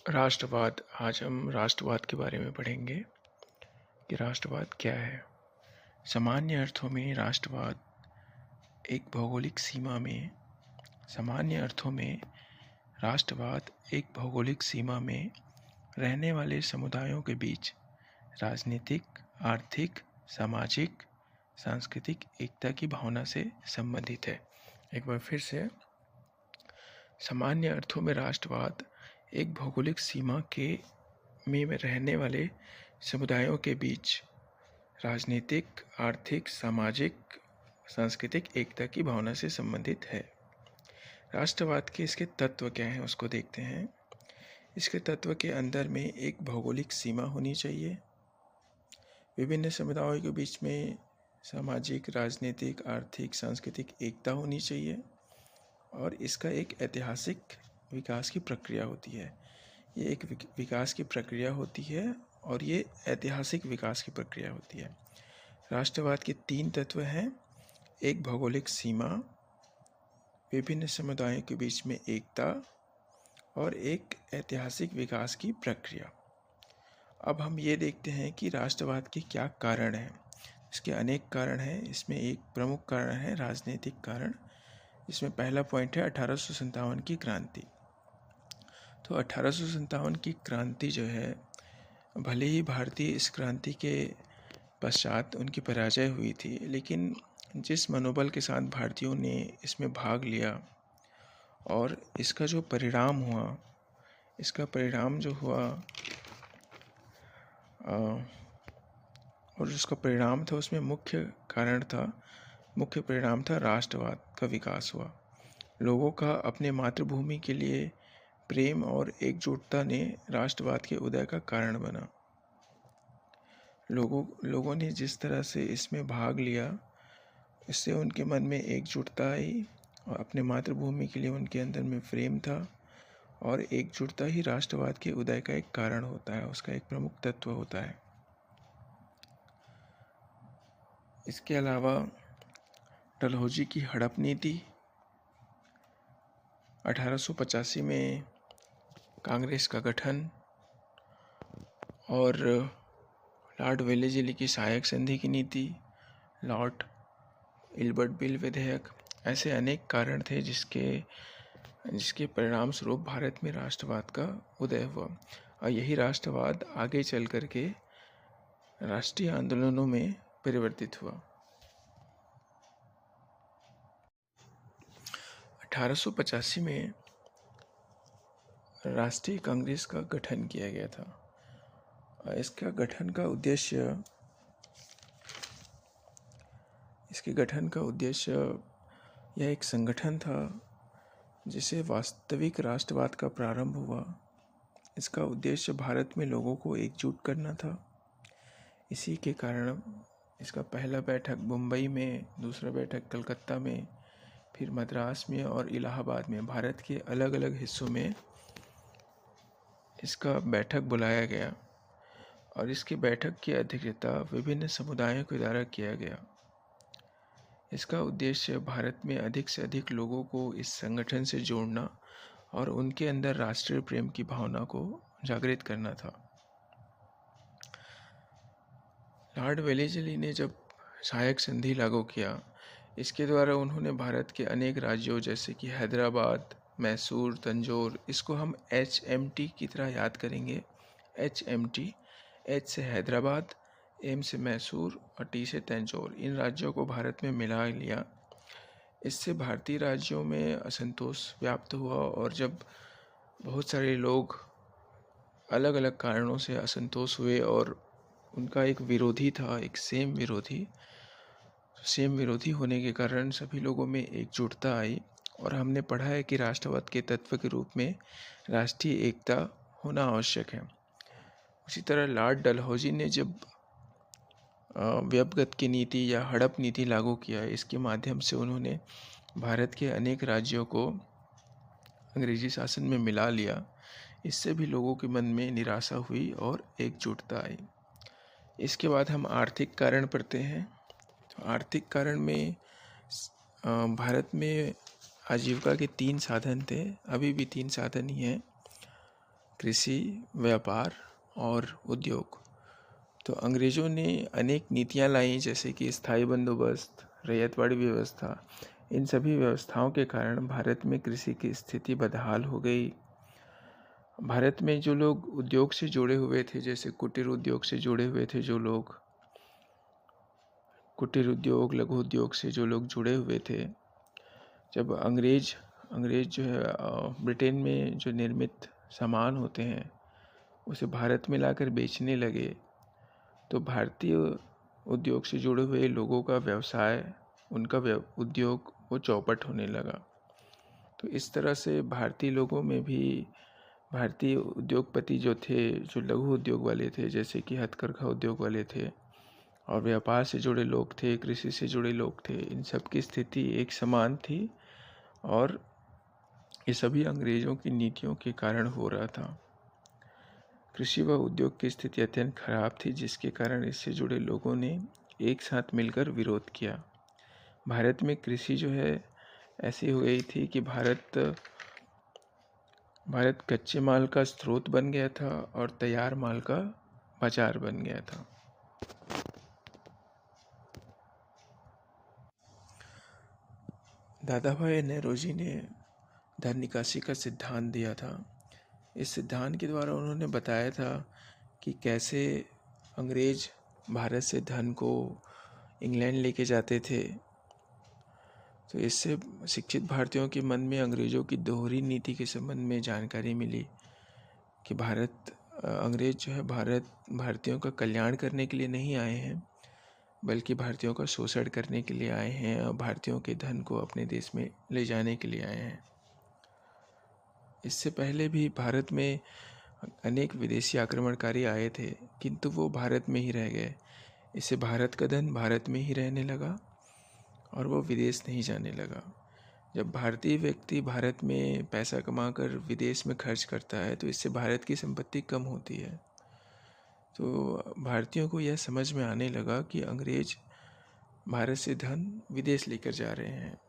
राष्ट्रवाद। आज हम राष्ट्रवाद के बारे में पढ़ेंगे कि राष्ट्रवाद क्या है। सामान्य अर्थों में राष्ट्रवाद एक भौगोलिक सीमा में सामान्य अर्थों में राष्ट्रवाद एक भौगोलिक सीमा में रहने वाले समुदायों के बीच राजनीतिक, आर्थिक, सामाजिक, सांस्कृतिक एकता की भावना से संबंधित है। एक बार फिर से, सामान्य अर्थों में राष्ट्रवाद एक भौगोलिक सीमा के में रहने वाले समुदायों के बीच राजनीतिक, आर्थिक, सामाजिक, सांस्कृतिक एकता की भावना से संबंधित है। राष्ट्रवाद के इसके तत्व क्या हैं उसको देखते हैं। इसके तत्व के अंदर में एक भौगोलिक सीमा होनी चाहिए, विभिन्न समुदायों के बीच में सामाजिक, राजनीतिक, आर्थिक, सांस्कृतिक एकता होनी चाहिए और इसका एक ऐतिहासिक विकास की प्रक्रिया होती है। ये एक विकास की प्रक्रिया होती है और ये ऐतिहासिक विकास की प्रक्रिया होती है। राष्ट्रवाद के 3 तत्व हैं: एक भौगोलिक सीमा, विभिन्न समुदायों के बीच में एकता और एक ऐतिहासिक विकास की प्रक्रिया। अब हम ये देखते हैं कि राष्ट्रवाद के क्या कारण हैं। इसके अनेक कारण हैं, इसमें एक प्रमुख कारण है राजनीतिक कारण। इसमें पहला पॉइंट है 1857 की क्रांति। तो 1857 की क्रांति जो है, भले ही भारतीय इस क्रांति के पश्चात उनकी पराजय हुई थी, लेकिन जिस मनोबल के साथ भारतीयों ने इसमें भाग लिया और इसका जो परिणाम हुआ, और जिसका परिणाम था उसमें मुख्य परिणाम था राष्ट्रवाद का विकास हुआ। लोगों का अपने मातृभूमि के लिए प्रेम और एकजुटता ने राष्ट्रवाद के उदय का कारण बना। लोगों ने जिस तरह से इसमें भाग लिया, इससे उनके मन में एकजुटता आई और अपने मातृभूमि के लिए उनके अंदर में प्रेम था, और एकजुटता ही राष्ट्रवाद के उदय का एक कारण होता है, उसका एक प्रमुख तत्व होता है। इसके अलावा डलहौजी की हड़प नीति, 1885 में कांग्रेस का गठन और लॉर्ड वेलेस्ली की सहायक संधि की नीति, लॉर्ड इल्बर्ट बिल विधेयक, ऐसे अनेक कारण थे जिसके परिणाम स्वरूप भारत में राष्ट्रवाद का उदय हुआ। और यही राष्ट्रवाद आगे चल करके राष्ट्रीय आंदोलनों में परिवर्तित हुआ। 1885 में राष्ट्रीय कांग्रेस का गठन किया गया था। इसके गठन का उद्देश्य यह एक संगठन था जिसे वास्तविक राष्ट्रवाद का प्रारंभ हुआ। इसका उद्देश्य भारत में लोगों को एकजुट करना था। इसी के कारण इसका पहला बैठक मुंबई में, दूसरा बैठक कलकत्ता में, फिर मद्रास में और इलाहाबाद में, भारत के अलग अलग हिस्सों में इसका बैठक बुलाया गया और इसकी बैठक की अध्यक्षता विभिन्न समुदायों के द्वारा किया गया। इसका उद्देश्य भारत में अधिक से अधिक लोगों को इस संगठन से जोड़ना और उनके अंदर राष्ट्रीय प्रेम की भावना को जागृत करना था। लॉर्ड वेलेस्ली ने जब सहायक संधि लागू किया, इसके द्वारा उन्होंने भारत के अनेक राज्यों जैसे कि हैदराबाद, मैसूर, तंजौर, इसको हम HMT की तरह याद करेंगे। HMT, H से हैदराबाद, M से मैसूर और T से तंजौर, इन राज्यों को भारत में मिला लिया। इससे भारतीय राज्यों में असंतोष व्याप्त हुआ और जब बहुत सारे लोग अलग अलग कारणों से असंतोष हुए और उनका एक विरोधी था, एक सेम विरोधी होने के कारण सभी लोगों में एकजुटता आई। और हमने पढ़ा है कि राष्ट्रवाद के तत्व के रूप में राष्ट्रीय एकता होना आवश्यक है। उसी तरह लॉर्ड डलहौजी ने जब व्यपगत की नीति या हड़प नीति लागू किया, इसके माध्यम से उन्होंने भारत के अनेक राज्यों को अंग्रेजी शासन में मिला लिया। इससे भी लोगों के मन में निराशा हुई और एकजुटता आई। इसके बाद हम आर्थिक कारण पढ़ते हैं। तो आर्थिक कारण में भारत में आजीविका के 3 साधन थे, अभी भी 3 साधन ही हैं: कृषि, व्यापार और उद्योग। तो अंग्रेज़ों ने अनेक नीतियाँ लाई, जैसे कि स्थायी बंदोबस्त, रैयतवाड़ी व्यवस्था। इन सभी व्यवस्थाओं के कारण भारत में कृषि की स्थिति बदहाल हो गई। भारत में जो लोग उद्योग से जुड़े हुए थे, जैसे कुटीर उद्योग से जुड़े हुए थे जो लोग, कुटीर उद्योग, लघु उद्योग से जो लोग जुड़े हुए थे, जब अंग्रेज जो है ब्रिटेन में जो निर्मित सामान होते हैं उसे भारत में लाकर बेचने लगे, तो भारतीय उद्योग से जुड़े हुए लोगों का व्यवसाय, उनका उद्योग वो चौपट होने लगा। तो इस तरह से भारतीय लोगों में भी, भारतीय उद्योगपति जो थे, जो लघु उद्योग वाले थे, जैसे कि हथकरघा उद्योग वाले थे, और व्यापार से जुड़े लोग थे, कृषि से जुड़े लोग थे, इन सब की स्थिति एक समान थी और ये सभी अंग्रेज़ों की नीतियों के कारण हो रहा था। कृषि व उद्योग की स्थिति अत्यंत खराब थी, जिसके कारण इससे जुड़े लोगों ने एक साथ मिलकर विरोध किया। भारत में कृषि जो है ऐसी हो गई थी कि भारत कच्चे माल का स्रोत बन गया था और तैयार माल का बाजार बन गया था। दादा भाई नौरोजी ने धन निकासी का सिद्धांत दिया था। इस सिद्धांत के द्वारा उन्होंने बताया था कि कैसे अंग्रेज भारत से धन को इंग्लैंड लेके जाते थे। तो इससे शिक्षित भारतीयों के मन में अंग्रेज़ों की दोहरी नीति के संबंध में जानकारी मिली कि अंग्रेज जो है भारतीयों का कल्याण करने के लिए नहीं आए हैं, बल्कि भारतीयों का शोषण करने के लिए आए हैं और भारतीयों के धन को अपने देश में ले जाने के लिए आए हैं। इससे पहले भी भारत में अनेक विदेशी आक्रमणकारी आए थे, किंतु वो भारत में ही रह गए। इससे भारत का धन भारत में ही रहने लगा और वो विदेश नहीं जाने लगा। जब भारतीय व्यक्ति भारत में पैसा कमाकर विदेश में खर्च करता है तो इससे भारत की संपत्ति कम होती है। तो भारतीयों को यह समझ में आने लगा कि अंग्रेज भारत से धन विदेश लेकर जा रहे हैं।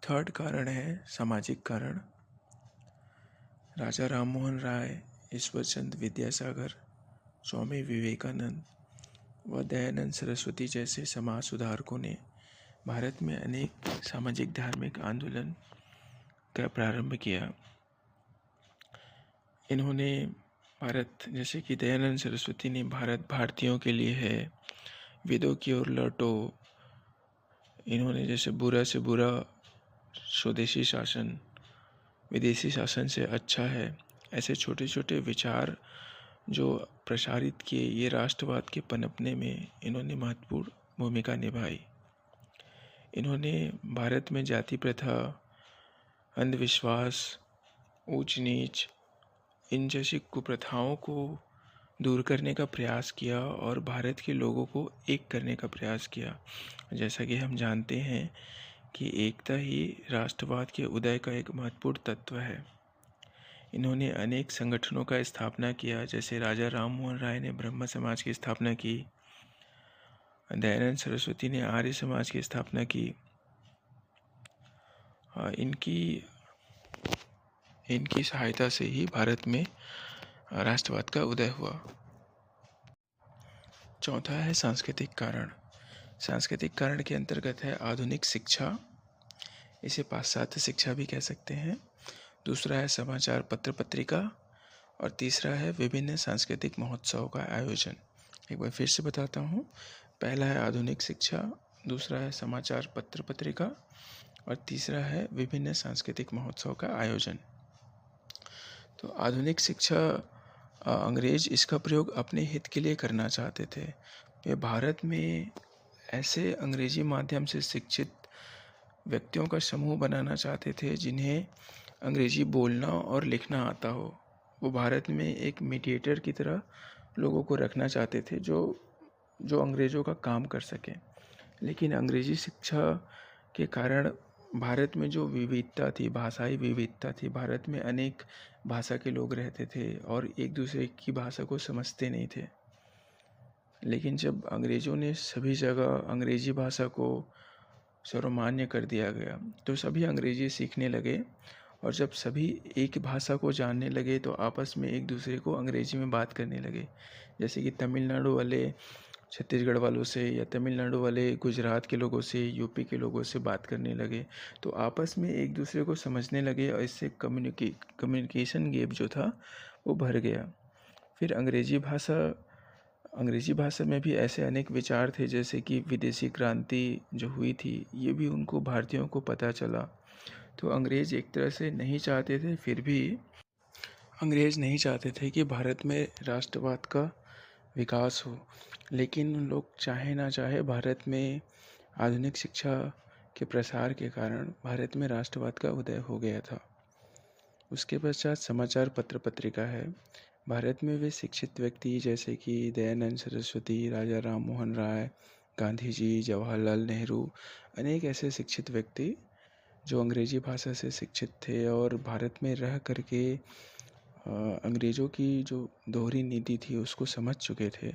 थर्ड कारण है सामाजिक कारण। राजा राममोहन राय, ईश्वर चंद्र विद्यासागर, स्वामी विवेकानंद व दयानंद सरस्वती जैसे समाज सुधारकों ने भारत में अनेक सामाजिक धार्मिक आंदोलन का प्रारंभ किया। इन्होंने जैसे कि दयानंद सरस्वती ने भारत भारतीयों के लिए है, वेदों की ओर लौटो, इन्होंने जैसे बुरा से बुरा स्वदेशी शासन विदेशी शासन से अच्छा है, ऐसे छोटे छोटे विचार जो प्रसारित किए, ये राष्ट्रवाद के पनपने में इन्होंने महत्वपूर्ण भूमिका निभाई। इन्होंने भारत में जाति प्रथा, अंधविश्वास, ऊंच नीच, इन जैसी कुप्रथाओं को दूर करने का प्रयास किया और भारत के लोगों को एक करने का प्रयास किया। जैसा कि हम जानते हैं कि एकता ही राष्ट्रवाद के उदय का एक महत्वपूर्ण तत्व है। इन्होंने अनेक संगठनों का स्थापना किया, जैसे राजा राममोहन राय ने ब्रह्म समाज की स्थापना की, दयानंद सरस्वती ने आर्य समाज की स्थापना की। इनकी सहायता से ही भारत में राष्ट्रवाद का उदय हुआ। चौथा है सांस्कृतिक कारण। सांस्कृतिक कारण के अंतर्गत है आधुनिक शिक्षा, इसे पाश्चात्य शिक्षा भी कह सकते हैं। दूसरा है समाचार पत्र पत्रिका और तीसरा है विभिन्न सांस्कृतिक महोत्सव का आयोजन। एक बार फिर से बताता हूँ। पहला है आधुनिक शिक्षा, दूसरा है समाचार पत्र पत्रिका और तीसरा है विभिन्न सांस्कृतिक महोत्सव का आयोजन। तो आधुनिक शिक्षा, अंग्रेज इसका प्रयोग अपने हित के लिए करना चाहते थे। वे भारत में ऐसे अंग्रेजी माध्यम से शिक्षित व्यक्तियों का समूह बनाना चाहते थे जिन्हें अंग्रेजी बोलना और लिखना आता हो। वो भारत में एक मीडिएटर की तरह लोगों को रखना चाहते थे जो अंग्रेज़ों का काम कर सकें। लेकिन अंग्रेजी शिक्षा के कारण भारत में जो विविधता थी, भाषाई विविधता थी, भारत में अनेक भाषा के लोग रहते थे और एक दूसरे की भाषा को समझते नहीं थे। लेकिन जब अंग्रेज़ों ने सभी जगह अंग्रेजी भाषा को सर्वमान्य कर दिया गया तो सभी अंग्रेजी सीखने लगे और जब सभी एक भाषा को जानने लगे तो आपस में एक दूसरे को अंग्रेजी में बात करने लगे। जैसे कि तमिलनाडु वाले छत्तीसगढ़ वालों से, या तमिलनाडु वाले गुजरात के लोगों से, यूपी के लोगों से बात करने लगे, तो आपस में एक दूसरे को समझने लगे और इससे कम्युनिकेशन गैप जो था वो भर गया। फिर अंग्रेज़ी भाषा में भी ऐसे अनेक विचार थे, जैसे कि विदेशी क्रांति जो हुई थी ये भी उनको भारतीयों को पता चला। तो अंग्रेज़ एक तरह से नहीं चाहते थे, फिर भी अंग्रेज़ नहीं चाहते थे कि भारत में राष्ट्रवाद का विकास हो, लेकिन उन लोग चाहे ना चाहे भारत में आधुनिक शिक्षा के प्रसार के कारण भारत में राष्ट्रवाद का उदय हो गया था। उसके पश्चात समाचार पत्र पत्रिका है। भारत में वे शिक्षित व्यक्ति जैसे कि दयानंद सरस्वती, राजा राम मोहन राय, गांधी जी, जवाहरलाल नेहरू, अनेक ऐसे शिक्षित व्यक्ति जो अंग्रेजी भाषा से शिक्षित थे और भारत में रह करके अंग्रेज़ों की जो दोहरी नीति थी उसको समझ चुके थे।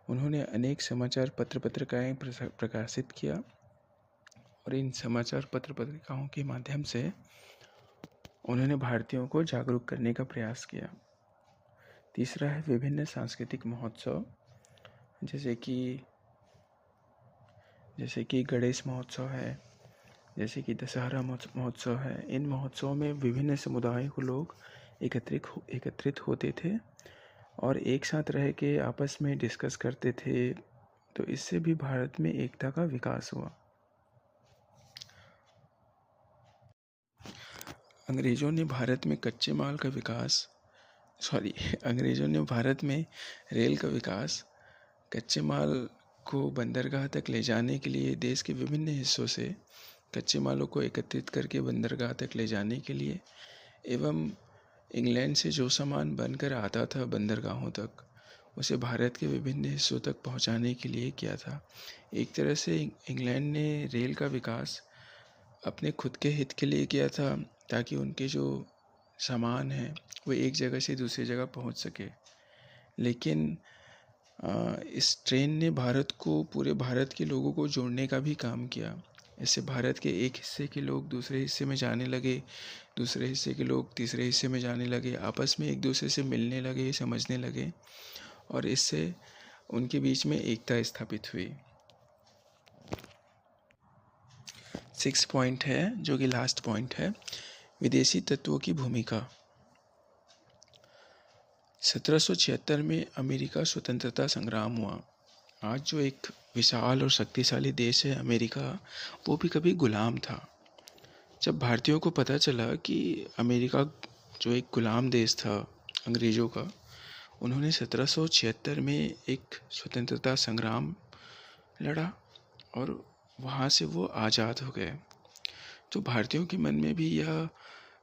उन्होंने अनेक समाचार पत्र पत्रिकाएँ प्रकाशित किया और इन समाचार पत्र पत्रिकाओं के माध्यम से उन्होंने भारतीयों को जागरूक करने का प्रयास किया। तीसरा है विभिन्न सांस्कृतिक महोत्सव, जैसे कि गणेश महोत्सव है, जैसे कि दशहरा महोत्सव है। इन महोत्सवों में विभिन्न समुदायों के लोग एकत्रित होते थे और एक साथ रह के आपस में डिस्कस करते थे, तो इससे भी भारत में एकता का विकास हुआ। अंग्रेज़ों ने भारत में रेल का विकास कच्चे माल को बंदरगाह तक ले जाने के लिए देश के विभिन्न हिस्सों से कच्चे मालों को एकत्रित करके बंदरगाह तक ले जाने के लिए, एवं इंग्लैंड से जो सामान बनकर आता था बंदरगाहों तक, उसे भारत के विभिन्न हिस्सों तक पहुंचाने के लिए किया था। एक तरह से इंग्लैंड ने रेल का विकास अपने खुद के हित के लिए किया था, ताकि उनके जो सामान है वो एक जगह से दूसरी जगह पहुंच सके। लेकिन इस ट्रेन ने पूरे भारत के लोगों को जोड़ने का भी काम किया। इससे भारत के एक हिस्से के लोग दूसरे हिस्से में जाने लगे, दूसरे हिस्से के लोग तीसरे हिस्से में जाने लगे, आपस में एक दूसरे से मिलने लगे, समझने लगे, और इससे उनके बीच में एकता स्थापित हुई। 6 पॉइंट है जो कि लास्ट पॉइंट है, विदेशी तत्वों की भूमिका। 1776 में अमेरिका स्वतंत्रता संग्राम हुआ। आज जो एक विशाल और शक्तिशाली देश है अमेरिका, वो भी कभी गुलाम था। जब भारतीयों को पता चला कि अमेरिका जो एक गुलाम देश था अंग्रेज़ों का, उन्होंने 1776 में एक स्वतंत्रता संग्राम लड़ा और वहाँ से वो आज़ाद हो गए। तो भारतीयों के मन में भी यह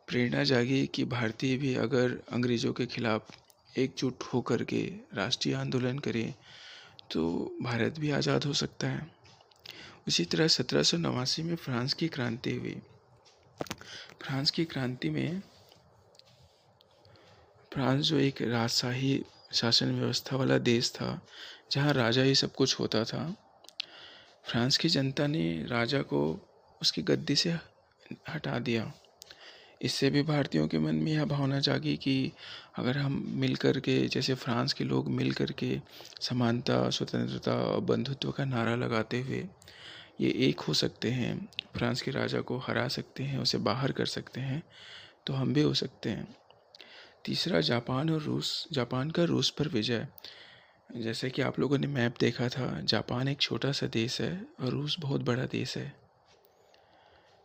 प्रेरणा जागी कि भारतीय भी अगर अंग्रेज़ों के खिलाफ एकजुट होकर के राष्ट्रीय आंदोलन करें तो भारत भी आज़ाद हो सकता है। उसी तरह 1789 में फ्रांस की क्रांति हुई। फ्रांस की क्रांति में फ्रांस जो एक राजशाही शासन व्यवस्था वाला देश था, जहाँ राजा ही सब कुछ होता था, फ्रांस की जनता ने राजा को उसकी गद्दी से हटा दिया। इससे भी भारतीयों के मन में यह भावना जागी कि अगर हम मिल कर के, जैसे फ्रांस के लोग मिल कर के समानता, स्वतंत्रता और बंधुत्व का नारा लगाते हुए ये एक हो सकते हैं, फ्रांस के राजा को हरा सकते हैं, उसे बाहर कर सकते हैं, तो हम भी हो सकते हैं। तीसरा, जापान का रूस पर विजय। जैसे कि आप लोगों ने मैप देखा था, जापान एक छोटा सा देश है और रूस बहुत बड़ा देश है।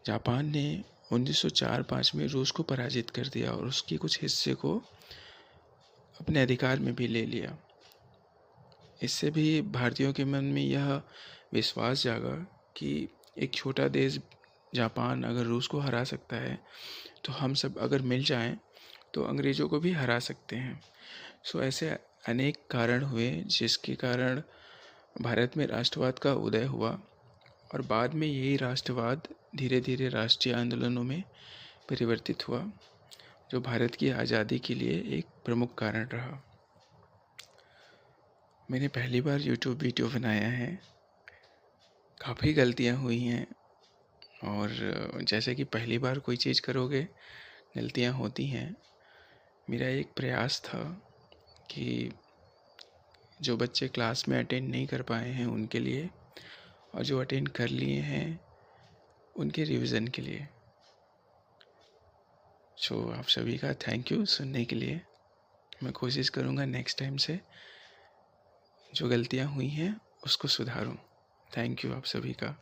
जापान ने 1904-05 में रूस को पराजित कर दिया और उसके कुछ हिस्से को अपने अधिकार में भी ले लिया। इससे भी भारतीयों के मन में यह विश्वास जागा कि एक छोटा देश जापान अगर रूस को हरा सकता है, तो हम सब अगर मिल जाएं तो अंग्रेज़ों को भी हरा सकते हैं। सो ऐसे अनेक कारण हुए जिसके कारण भारत में राष्ट्रवाद का उदय हुआ और बाद में यही राष्ट्रवाद धीरे धीरे राष्ट्रीय आंदोलनों में परिवर्तित हुआ, जो भारत की आज़ादी के लिए एक प्रमुख कारण रहा। मैंने पहली बार यूट्यूब वीडियो बनाया है, काफ़ी गलतियाँ हुई हैं, और जैसे कि पहली बार कोई चीज़ करोगे गलतियाँ होती हैं। मेरा एक प्रयास था कि जो बच्चे क्लास में अटेंड नहीं कर पाए हैं उनके लिए, और जो अटेंड कर लिए हैं उनके रिवीजन के लिए। सो आप सभी का थैंक यू सुनने के लिए। मैं कोशिश करूँगा नेक्स्ट टाइम से जो गलतियाँ हुई हैं उसको सुधारूँ। थैंक यू आप सभी का।